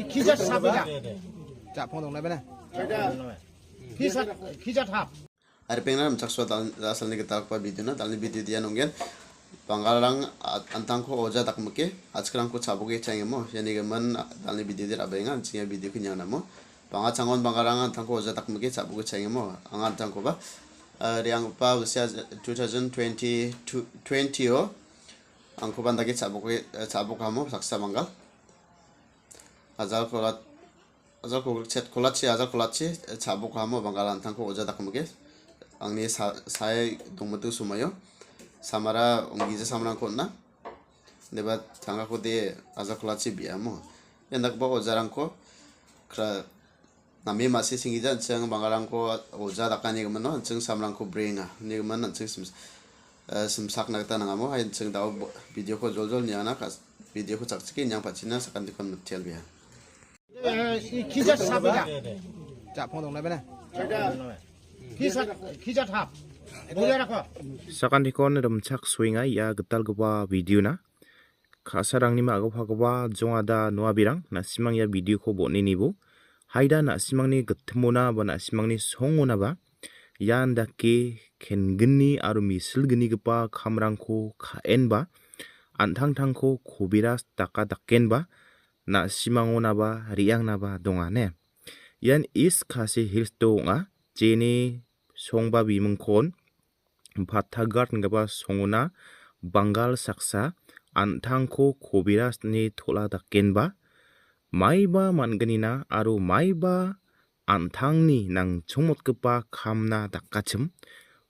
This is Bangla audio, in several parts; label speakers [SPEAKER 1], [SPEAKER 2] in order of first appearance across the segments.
[SPEAKER 1] 기자 탑이다.
[SPEAKER 2] 자, 폰동 나베나.
[SPEAKER 1] 기자 탑.
[SPEAKER 3] Ada pengen cakso asal ni kita apa video na, dalni video dia nunggen. Panggalang antang ko oja tak muke, sekarang ko cabuke cengeng mo, yani geman dalni video dia abengan, cengi video kinyang namo. Panggat cangon panggalang antang ko oja tak muke cabuke cengeng mo, angat antang ko ba. Yang pa usia 2020 oh, angko bandagi cabuk kamu saksa manggal. Azal kolatci cabuk kamu panggalang antang ko oja tak muke. Angni saya dongmetu sumayo samara onggiza samrang konna debat tangga ko de azakulachi biamo yandak ba ojarang ko kra nami masih singgiza ceng bangarang ko oja dakani gmano ceng samrang ko bringa ni gman ceng simsak nakta nangamo hay ceng daw video ko joljol nyana kas video ko chakchiki nyang pachina sakan dikon mutial biya
[SPEAKER 1] 기자 탑이다.
[SPEAKER 2] 자, 폰동 나베나.
[SPEAKER 1] 기자 탑. 뭐야라고?
[SPEAKER 4] Sakan dikon remchak swinga ya getal geba video na kasarang ni ma agop hagaba jong ada noa birang na simang ya video ko boni nibu haida na simang ni getmona ba na simang ni songona ba yan dake kengeni aru misil geni gepa khamrang ko khaen ba antang tang ko khobiras taka daken ba na simangona ba riang na ba dongane yan is khasi hills donga jeni songba bimengkon Pathagat ngaba songona Bangal saksa antangko khobiras ni thola dakenba maiba manganina aru maiba antangni nang chongmotgepa khamna dakachim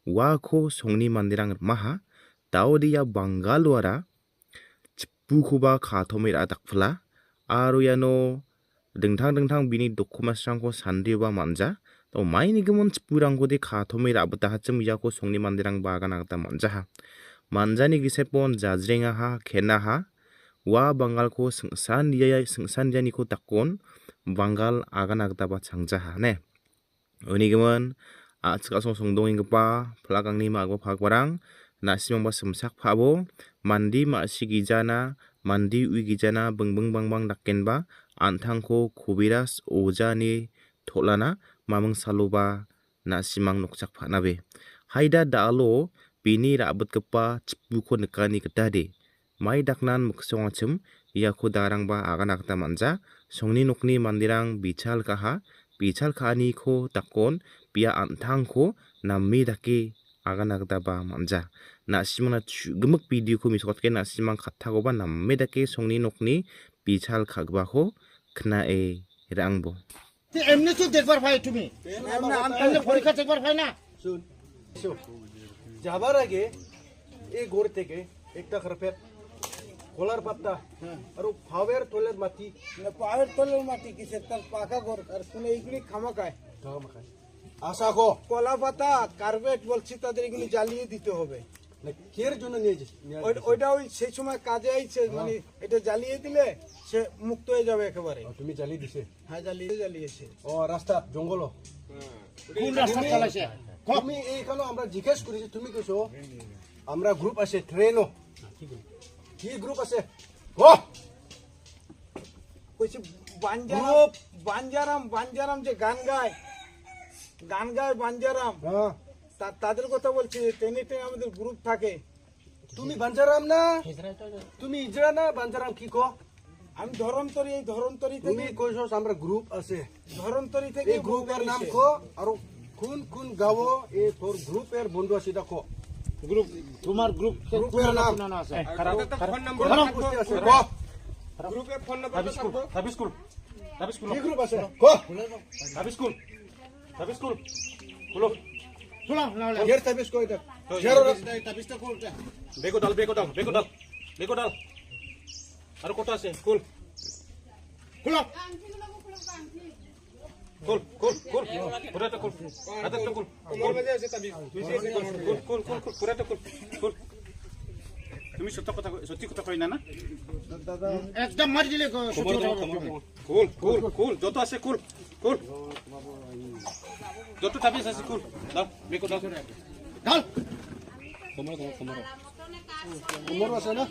[SPEAKER 4] wako songni mandirang maha daudia Bangalwara chipukhuba khathomira dakphla aru yano dengthang bini dokumasrangko sandriba manja to maini gemon chipurangko de khathomira abta hachim yako songni mandirang bagan agta manja manjani gisepon jajrenga ha khena ha wa bangal ko sengsan diani ko takon bangal agan agta ba changja ha ne uni gemon achka songdonging gpa plagangni magbo phagbarang nasimang ba semsak phabo mandi ma sigijana mandi uigijana bengbeng bangbang dakenba antangko khobiras ojani tholana mamang saloba na simang nokchak phanabe haida dalo bini rabut kepa cipuko nekani kedade mai daknan muksongachim iako darang ba agan agta manja songni nokni mandirang bichal khani ko takon pia antang ko nammi dake agan agta ba manja na simang na gemuk video ko misokatke na simang khattago ba nammi dake songni nokni bichal khagba ko khna e rangbo
[SPEAKER 1] এমনি তো দেখবার ভাই তুমি এমনি পরীক্ষা দেখবার ভাই না
[SPEAKER 5] যাবার আগে এই ঘর থেকে একটা কার্পেট কলার পাতা আর ফাওয়ার টয়লেট মাটি
[SPEAKER 1] পাহাড় তলের মাটি কিসের তার পাকা ঘর আর শুনে এইগুলি খামাকায়
[SPEAKER 5] আশা গো
[SPEAKER 1] কলা পাতা কার্পেট বলছি তাদের এগুলি জ্বালিয়ে দিতে হবে
[SPEAKER 5] কের জন্য নিয়েছিস
[SPEAKER 1] ওইটা ওই সেই সময় কাজে আইছে মানে এটা জ্বালিয়ে দিলে সে মুক্ত হয়ে যাবে একেবারে
[SPEAKER 5] তুমি জ্বালিয়ে দিছে
[SPEAKER 1] হ্যাঁ জ্বালিয়েছে
[SPEAKER 5] ও রাস্তা জঙ্গল
[SPEAKER 1] কোন রাস্তা চালাইছে
[SPEAKER 5] তুমি এইখানে আমরা জিজ্ঞেস করেছি তুমি কইছো আমরা গ্রুপ আছে ট্রেনও কি গ্রুপ আছে ও
[SPEAKER 1] কইছে বাঞ্জারাম যে গান গায় বাঞ্জারাম
[SPEAKER 5] হ্যাঁ
[SPEAKER 1] তাদের কথা বলছি ট্রেনে আমাদের গ্রুপ থাকে
[SPEAKER 5] তুমি বাঞ্জারাম না তুমি ইজরা না বাঞ্জারাম কি কো
[SPEAKER 1] আমি ধরন্তরি
[SPEAKER 5] তুমি
[SPEAKER 1] থেকে
[SPEAKER 5] কইছো আমরা গ্রুপ আছে
[SPEAKER 1] ধরন্তরি থেকে
[SPEAKER 5] এই গ্রুপের নাম কো আর কোন গাঁও এই তোর গ্রুপের বন্ধু আছে দেখো
[SPEAKER 1] গ্রুপ তোমার
[SPEAKER 5] গ্রুপের নাম
[SPEAKER 1] না আছে
[SPEAKER 5] ফোন নাম্বার আছে কো
[SPEAKER 1] গ্রুপের ফোন নাম্বার
[SPEAKER 5] হাবিস্কুল কি গ্রুপ আছে কো হাবিস্কুল বলো
[SPEAKER 1] শুনো
[SPEAKER 5] এর তাবিজ কই এটা
[SPEAKER 1] তাবিজটা কোনটা
[SPEAKER 5] বেগো ডাল আর কত আছে কুল
[SPEAKER 1] খুলো
[SPEAKER 5] পুরাটা কুল হাতটা কুল
[SPEAKER 1] তোমার মধ্যে আছে তাবিজ
[SPEAKER 5] কুল পুরাটা কুল তুমি সত্যি কথা কই না
[SPEAKER 1] দাদা একদম মার দিলে
[SPEAKER 5] কুল যত আছে কুল যত তাবিজ আছে কুল দাও বেগো ডাল
[SPEAKER 1] ঢাল
[SPEAKER 5] তোমার আছে না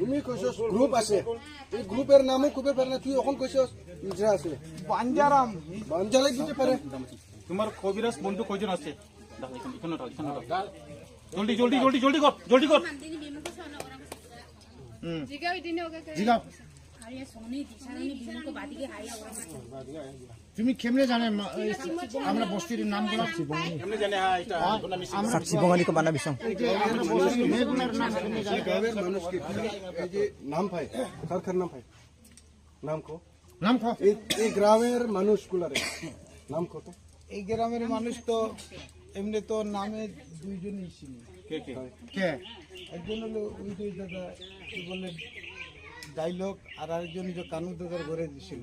[SPEAKER 5] তুমি কইছস গ্রুপ আছে এই গ্রুপের নামও খুবে পারে না তুই এখন কইছস ইজরা আছে
[SPEAKER 1] বাঞ্জারাম
[SPEAKER 5] বানজালাই দিতে পারে
[SPEAKER 6] তোমার কবিরাজ বন্ধু কয়জন আছে দাও, এখানে রাখ, এখানে রাখ। জলদি জলদি জলদি জলদি কর, জলদি কর।
[SPEAKER 7] জিগাও তুমি কেমনে জানে আমরা বস্তির নামগুলো
[SPEAKER 6] এমনি জানে হ্যাঁ এটা
[SPEAKER 2] সাক্ষী বঙালি কো বানা বিসং
[SPEAKER 5] গ্রামের মানুষ কি এই যে নাম পায় কার নাম পায় নাম কো
[SPEAKER 7] নাম খ
[SPEAKER 5] এই গ্রামের মানুষগুলারে নাম কত
[SPEAKER 1] এই গ্রামের মানুষ তো এমনি তো নামে দুইজনই ছিল।
[SPEAKER 6] কে কে
[SPEAKER 7] কে
[SPEAKER 1] একজন হলো ওই যে দাদা কি বলে ডাইলগ, আর আরেকজন যে কানু দাদার ঘরে ছিল।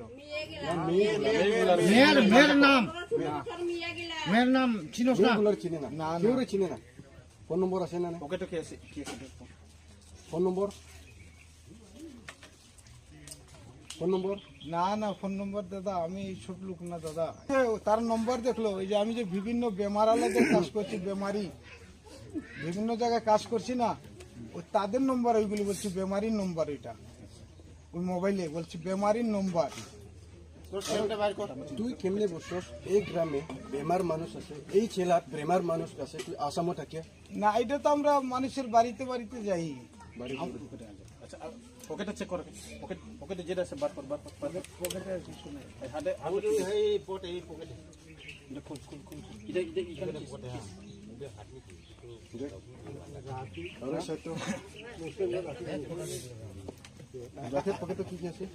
[SPEAKER 7] মেয়ের নাম মেয়ের নাম চিনোস না
[SPEAKER 5] এগুলার চিনে না কেউ চিনে না ফোন নম্বর আছে না
[SPEAKER 6] পকেটে কে আছে কি আছে দেখো।
[SPEAKER 5] ফোন নম্বর
[SPEAKER 1] না না ফোন নম্বর দাদা আমি ছোট লোক না দাদা। হ্যাঁ, তার নম্বর দেখলো ওই যে আমি যে বিভিন্ন বেমারালাদের কাজ করছি, বেমারি বিভিন্ন জায়গায় কাজ করছি না, ওই তাদের নম্বর ওইগুলি বলছি বেমারির নম্বর, এটা ওই মোবাইলে বলছি বেমারির নম্বর।
[SPEAKER 5] তুই কেমনে বসছস এই গ্রামে বেমার মানুষ আছে এই ছেলা বেমার মানুষ আছে তুই আসামও থাকে
[SPEAKER 1] না এটা তো আমরা মানুষের বাড়িতে বাড়িতে যাই।
[SPEAKER 6] আচ্ছা পকেটে চেক কর, পকেট পকেটে যেটা আছে বার কর, বার কর, বার কর।
[SPEAKER 1] পকেটে আর কিছু নাই।
[SPEAKER 6] এই হাতে এই পকেটে এটা খুল খুল খুল এটা এখানে পকেটে হ্যাঁ
[SPEAKER 5] আরে সেটা রাতে পকেটে কি আছে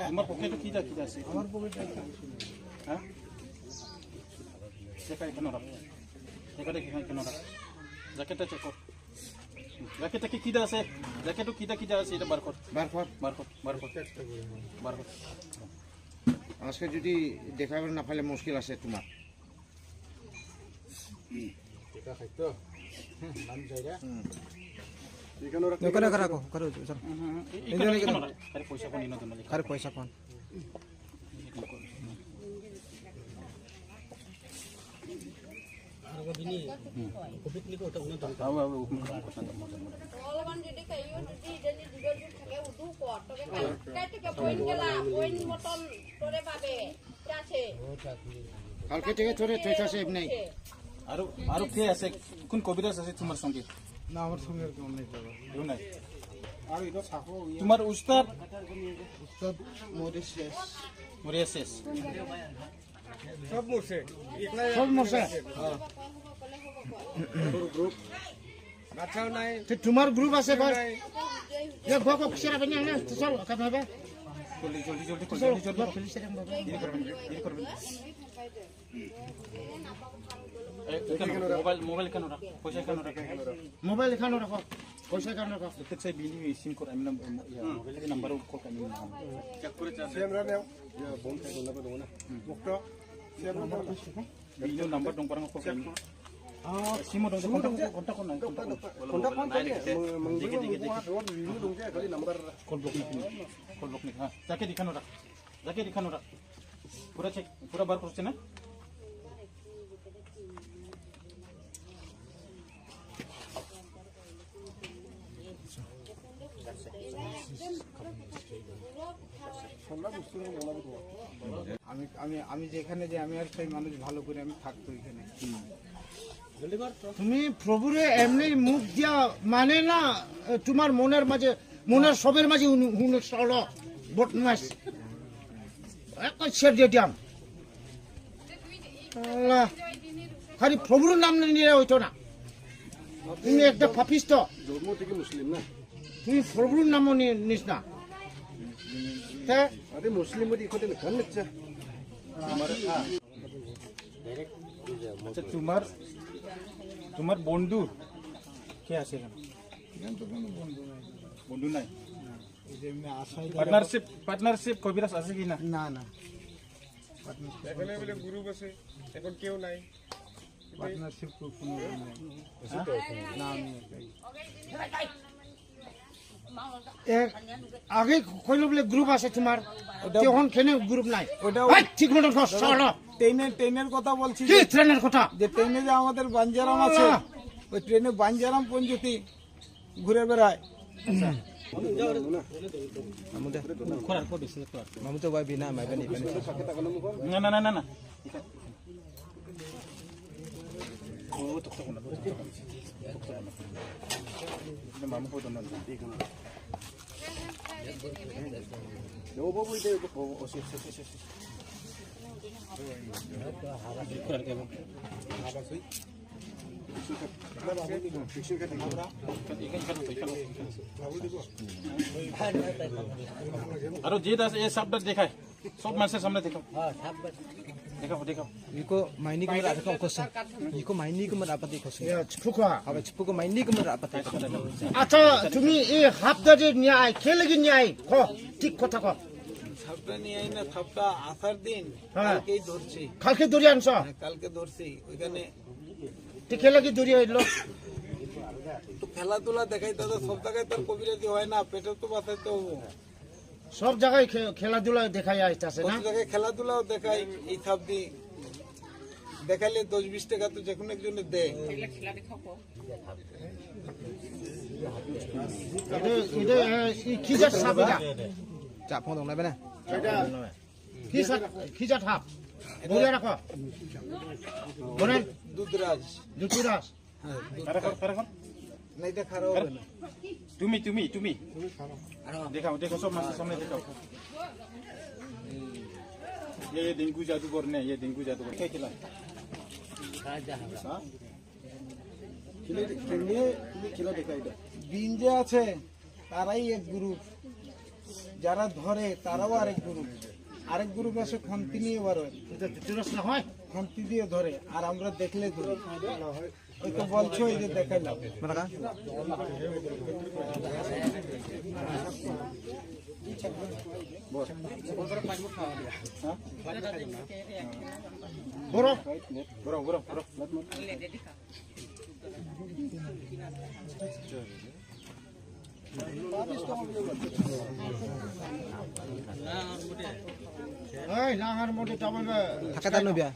[SPEAKER 6] তোমার পকেটে কি আছে
[SPEAKER 1] আমার পকেটে
[SPEAKER 6] হ্যাঁ চেক এখানে রাখ, এখানে এখানে রাখ। জ্যাকেটটা চেক কর, জ্যাকেটটা কি আছে, জ্যাকেটও কি আছে এটা বার কর,
[SPEAKER 7] বার কর
[SPEAKER 6] বার কর, বার কর, বার কর।
[SPEAKER 7] আজকে যদি দেখাবে না পাইলে মুশকিল আছে তোমার
[SPEAKER 2] নকরা করা কো করো চল
[SPEAKER 6] এখানে রাখ। আরে পয়সা কোন ইনো দিন
[SPEAKER 2] আরে পয়সা কোন
[SPEAKER 7] কালকে থেকে তোরে চৈতা আছে এমনি
[SPEAKER 6] আরো কে আছে, কোন কবিরাজ আছে তোমার সঙ্গে?
[SPEAKER 1] না আমার সঙ্গে আর কেউ নেই দাদা।
[SPEAKER 6] কেউ নাই। তোমার উস্তাদ
[SPEAKER 1] উস্তাদ মরিশিয়াস
[SPEAKER 6] মরিয়াসেস
[SPEAKER 1] সব বসে
[SPEAKER 7] সব মশা
[SPEAKER 1] বাচ্চাও নাই।
[SPEAKER 7] তো তোমার গ্রুপ আছে ভাই এ ভক কিসের আপনি না চল কাজ হবে
[SPEAKER 6] জলদি জলদি জলদি কর,
[SPEAKER 7] চল
[SPEAKER 6] জলদি জলদি কর।
[SPEAKER 7] পুলিশ এরকম হবে
[SPEAKER 6] দেরি করবেন না, দেরি করবেন না। মোবাইল কেন রাখ, পয়সা কেন রাখ,
[SPEAKER 7] মোবাইল এখানে রাখো পয়সা এখানে রাখো
[SPEAKER 6] দেখতে চাই বিলি সিম করে আমি মোবাইলের নাম্বার কল আমি চেক করে চাই
[SPEAKER 5] ক্যামেরা নাও বন্ধ করে না দেবো না মুক্ত
[SPEAKER 6] বিলি নাম্বার দং parang কল আমি সিম দং kontak ko na
[SPEAKER 5] kontak kon tadi menggunakan video dong ya kali nomor
[SPEAKER 6] call block নি হ্যাঁ যাকে দেখানো রাখ পুরো চেক পুরো বার করছে না।
[SPEAKER 1] আমি আমি আমি যেখানে যে আমি আর সেই মানুষ ভালো করে আমি থাকতো এখানে।
[SPEAKER 7] তুমি প্রভুরে এমনি মুখ দিয়া মানে না তোমার মনের মাঝে মনের সবের মাঝে হুন চল বটমাস ছেড়ে দিয়াম খালি প্রভুর নাম নিয়ে হইতো না তুমি একটা পাপিষ্ট
[SPEAKER 5] জন্ম থেকে মুসলিম না
[SPEAKER 7] তুমি প্রভুর নামও নিস না
[SPEAKER 5] আরে মুসলিম বলি ইকোতে খান নিচ্ছে
[SPEAKER 6] আচ্ছা তোমার বন্ধু কে আছে এখানে?
[SPEAKER 1] এখানে তো কোনো বন্ধু নাই,
[SPEAKER 6] বন্ধু নাই।
[SPEAKER 1] এই যে এমনি আশাই
[SPEAKER 6] পার্টনারশিপ কবিরাজ আছে কি না?
[SPEAKER 1] না না পার্টনারশিপ কোনো নাই। না আমি একাই।
[SPEAKER 7] আগে কইলো বলে গ্রুপ আছে তোমার তখন কেন গ্রুপ নাই
[SPEAKER 1] ওটা
[SPEAKER 7] এই, ঠিক মতো কর, সরো।
[SPEAKER 1] ট্রেনের কথা বলছি
[SPEAKER 7] কি ট্রেনের কথা
[SPEAKER 1] যে ট্রেনে যে আমাদের বাঞ্জারাম আছে ওই ট্রেনে বাঞ্জারাম পঞ্জতি ঘুরে বেড়ায়
[SPEAKER 6] খোরার কো দিছে খোরার
[SPEAKER 2] মামু তো ভাই বিনা মাই বানি বানি
[SPEAKER 6] না না না না না ও তো তো না মামু কো দন খোরার কে আরো যে দাস এ শব্দ দেখায় সব মানুষের সামনে দেখাও দেখাও দেখাও
[SPEAKER 2] ইকো মাইনি কো রাত কো কোস ইকো মাইনি কো রাত পাতি কোস
[SPEAKER 7] ফুকা
[SPEAKER 2] আবে চিপু কো মাইনি কো রাত পাতি
[SPEAKER 7] আচ্ছা তুমি এই হাফদারে নিয়ে আয় খেলে কি নিয়ে আয় ক ঠিক কথা ক
[SPEAKER 1] থাপটা নিয়ে আই না থাপটা আসার দিন
[SPEAKER 7] হ্যাঁ।
[SPEAKER 1] কালকেই ধরছি
[SPEAKER 7] কালকে দড়ি আনছ
[SPEAKER 1] কালকে ধরছি ওইখানে
[SPEAKER 7] তুই খেলে কি দড়ি হইলো
[SPEAKER 1] তো খেলাধুলা দেখাই দাদা সব জায়গায় তার কবিরাজি হয় না পেটে তো বাঁচাইতে হবো
[SPEAKER 7] সব জায়গায় খেলাধুলা দেখাই আসতেছে না
[SPEAKER 1] সব জায়গায় খেলাধুলাও দেখাই এই থাপ দিয়ে দেখাইলে 10-20 টাকা তো যে কোনো একজনে দেয়
[SPEAKER 7] কি জাত সাপ এটা
[SPEAKER 2] চা ফোন দং না
[SPEAKER 7] কি জাত সাপ বলে রাখো বলেন
[SPEAKER 1] দুধরাজ
[SPEAKER 7] দুটিরাস
[SPEAKER 6] কারাখন
[SPEAKER 1] না এটা খারাপ হবে না
[SPEAKER 6] তুমি তুমি তুমি দেখাও দেখো সব মানুষের সামনে দেখাও ये डेंगू जादूगर ने ये डेंगू जादूगर क्या खिला खिला देखा इधर
[SPEAKER 1] দিন যে আছে তারাই এক গ্রুপ যারা ধরে তারাও আরেক গ্রুপ আছে খন্তি নিয়ে বারোয়
[SPEAKER 7] দুটিরাস না হয়
[SPEAKER 1] খন্তি দিয়ে ধরে আর আমরা দেখলে ধরি ওই তো বলছো এই যে দেখাইলাম
[SPEAKER 2] মানাকা
[SPEAKER 7] বড়
[SPEAKER 6] बरो बरो बरो
[SPEAKER 7] এই লাঙার মধ্যে চাপাবে
[SPEAKER 2] থাকা তার নবিয়া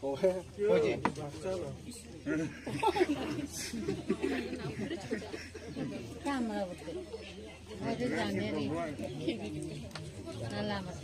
[SPEAKER 8] Cámara, porque. Oye, Daniel. Nada más,